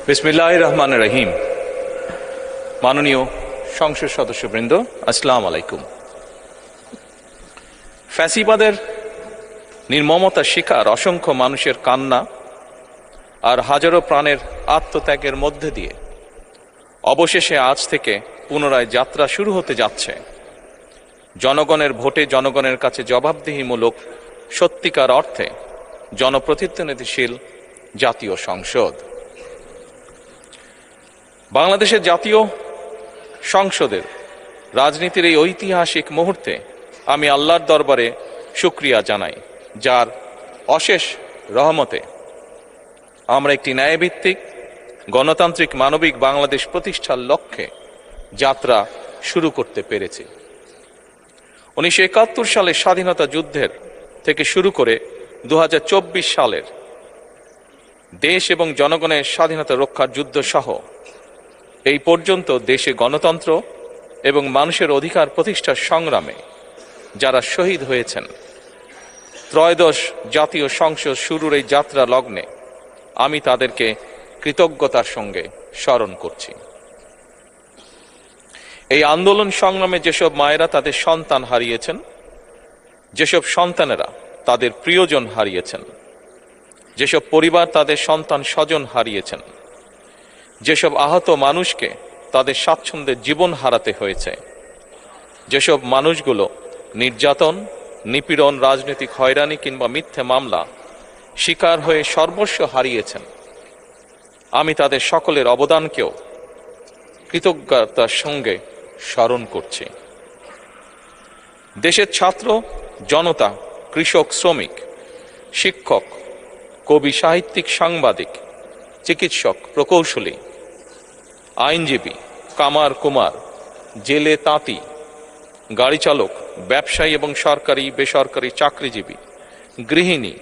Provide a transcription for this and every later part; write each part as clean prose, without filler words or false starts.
বিসমিল্লাহির রহমানির রহিম। মাননীয় সংসদ সদস্যবৃন্দ, আসসালামু আলাইকুম। ফ্যাসিবাদের নির্মমতার শিকার অসংখ্য মানুষের কান্না আর হাজারো প্রাণের আত্মত্যাগের মধ্যে দিয়ে অবশেষে আজ থেকে পুনরায় যাত্রা শুরু হতে যাচ্ছে জনগণের ভোটে জনগণের কাছে জবাবদিহিমূলক সত্যিকার অর্থে জনপ্রতিনিধিশীল জাতীয় সংসদ। বাংলাদেশের জাতীয় সংসদের রাজনীতির এই ঐতিহাসিক মুহূর্তে আমি আল্লাহর দরবারে শুকরিয়া জানাই, যার অশেষ রহমতে আমরা একটি ন্যায়ভিত্তিক গণতান্ত্রিক মানবিক বাংলাদেশ প্রতিষ্ঠার লক্ষ্যে যাত্রা শুরু করতে পেরেছি। 1971 সালের স্বাধীনতা যুদ্ধের থেকে শুরু করে 2024 সালের দেশ এবং জনগণের স্বাধীনতা রক্ষার যুদ্ধ সহ এই পর্যন্ত দেশে গণতন্ত্র এবং মানুষের অধিকার প্রতিষ্ঠার সংগ্রামে যারা শহীদ হয়েছেন, ত্রয়োদশ জাতীয় সংসদ শুরুর এই যাত্রা লগ্নে আমি তাদেরকে কৃতজ্ঞতার সঙ্গে স্মরণ করছি। এই আন্দোলন সংগ্রামে যেসব মায়েরা তাদের সন্তান হারিয়েছেন, যেসব সন্তানেরা তাদের প্রিয়জন হারিয়েছেন, যেসব পরিবার তাদের সন্তান স্বজন হারিয়েছেন, যেসব আহত মানুষকে তাদের স্বাচ্ছন্দ্যের জীবন হারাতে হয়েছে, যেসব মানুষগুলো নির্যাতন, নিপীড়ন, রাজনৈতিক হয়রানি কিংবা মিথ্যে মামলা শিকার হয়ে সর্বস্ব হারিয়েছেন, আমি তাদের সকলের অবদানকেও কৃতজ্ঞতার সঙ্গে স্মরণ করছি। দেশের ছাত্র জনতা, কৃষক, শ্রমিক, শিক্ষক, কবি, সাহিত্যিক, সাংবাদিক, চিকিৎসক, প্রকৌশলী, আইনজীবী, কামার কুমার, জেলে তাঁতি, গাড়ি চালক, ব্যবসায়ী এবং সরকারি বেসরকারি চাকরিজীবী, গৃহিণী,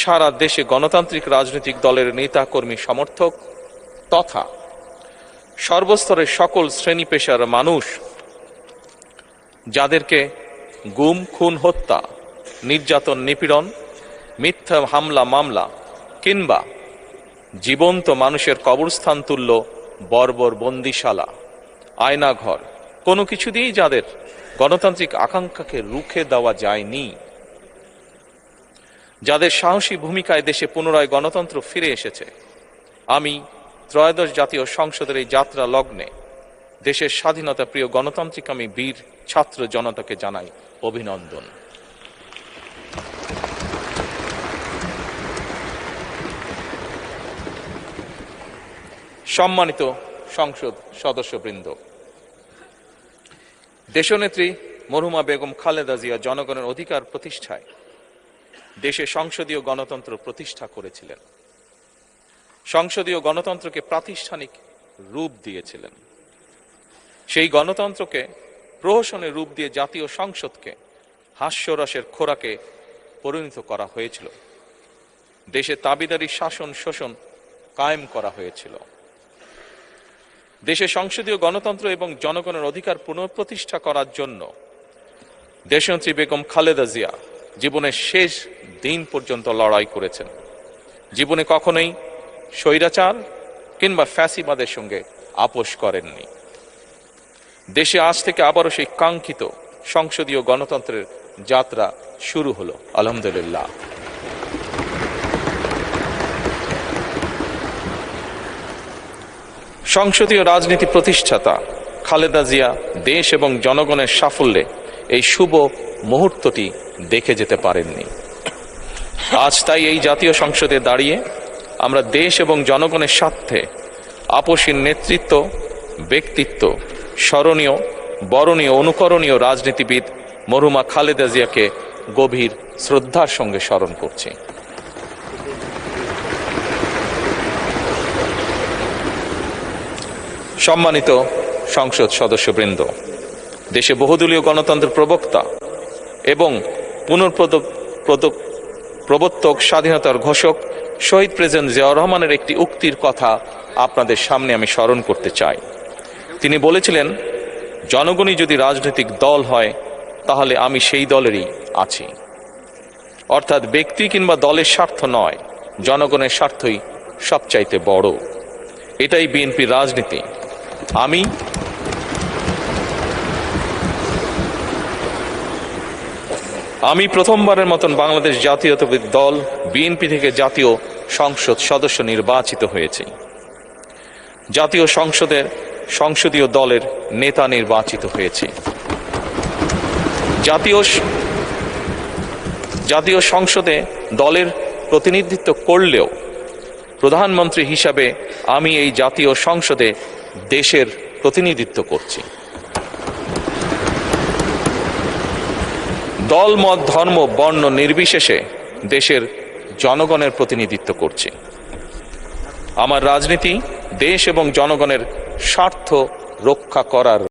সারা দেশে গণতান্ত্রিক রাজনৈতিক দলের নেতা কর্মী সমর্থক তথা সর্বস্তরের সকল শ্রেণী পেশার মানুষ যাদেরকে গুম, খুন, হত্যা, নির্যাতন, নিপীড়ন, মিথ্যা হামলা মামলা কিংবা জীবন্ত মানুষের কবরস্থান তুল্য বর্বর বন্দিশালা, আয়নাঘর, কোনো কিছু দিয়েই যাদের গণতান্ত্রিক আকাঙ্ক্ষাকে রুখে দেওয়া যায়নি, যাদের সাহসী ভূমিকায় দেশে পুনরায় গণতন্ত্র ফিরে এসেছে, আমি ত্রয়োদশ জাতীয় সংসদের এই যাত্রা লগ্নে দেশের স্বাধীনতা প্রিয় গণতান্ত্রিক আমি বীর ছাত্র জনতাকে জানাই অভিনন্দন। সম্মানিত সংসদ সদস্যবৃন্দ, দেশনেত্রী মরহুমা বেগম খালেদা জিয়া জনগণের অধিকার প্রতিষ্ঠায় দেশে সংসদীয় গণতন্ত্র প্রতিষ্ঠা করেছিলেন, সংসদীয় গণতন্ত্রকে প্রাতিষ্ঠানিক রূপ দিয়েছিলেন। সেই গণতন্ত্রকে প্রহসনের রূপ দিয়ে জাতীয় সংসদকে হাস্যরসের খোরাকে পরিণত করা হয়েছিল। দেশে তাবিদারি শাসন শোষণ কায়েম করা হয়েছিল। দেশে সংসদীয় গণতন্ত্র এবং জনগণের অধিকার পুনঃপ্রতিষ্ঠা করার জন্য দেশনেত্রী বেগম খালেদা জিয়া জীবনের শেষ দিন পর্যন্ত লড়াই করেছেন। জীবনে কখনোই স্বৈরাচার কিংবা ফ্যাসিবাদের সঙ্গে আপোষ করেননি। দেশে আজ থেকে আবারও সেই কাঙ্ক্ষিত সংসদীয় গণতন্ত্রের যাত্রা শুরু হলো, আলহামদুলিল্লাহ। সংসদীয় রাজনীতি প্রতিষ্ঠাতা খালেদা জিয়া দেশ এবং জনগণের সাফল্যে এই শুভ মুহূর্তটি দেখে যেতে পারেননি। আজ তাই এই জাতীয় সংসদে দাঁড়িয়ে আমরা দেশ এবং জনগণের স্বার্থে আপসীর নেতৃত্ব, ব্যক্তিত্ব, স্মরণীয়, বরণীয়, অনুকরণীয় রাজনীতিবিদ মরহুমা খালেদা জিয়াকে গভীর শ্রদ্ধার সঙ্গে স্মরণ করছি। সম্মানিত সংসদ সদস্যবৃন্দ, দেশে বহুদলীয় গণতন্ত্রের প্রবক্তা এবং প্রবর্তক, স্বাধীনতার ঘোষক শহীদ প্রেসিডেন্ট জিয়াউর রহমানের একটি উক্তির কথা আপনাদের সামনে আমি স্মরণ করতে চাই। তিনি বলেছিলেন, জনগণই যদি রাজনৈতিক দল হয় তাহলে আমি সেই দলেরই আছি। অর্থাৎ ব্যক্তি কিংবা দলের স্বার্থ নয়, জনগণের স্বার্থই সবচাইতে বড়। এটাই বিএনপির রাজনীতি। আমি প্রথমবারের মতন বাংলাদেশ জাতীয়তাবাদী দল বিএনপি থেকে জাতীয় সংসদ সদস্য নির্বাচিত হয়েছি। জাতীয় সংসদের সংসদীয় দলের নেতা নির্বাচিত হয়েছে। জাতীয় সংসদে দলের প্রতিনিধিত্ব করলেও প্রধানমন্ত্রী হিসাবে আমি এই জাতীয় সংসদে দেশের প্রতিনিধিত্ব করছি। দল, মত, ধর্ম, বর্ণ নির্বিশেষে দেশের জনগণের প্রতিনিধিত্ব করছি। আমার রাজনীতি দেশ এবং জনগণের স্বার্থ রক্ষা করার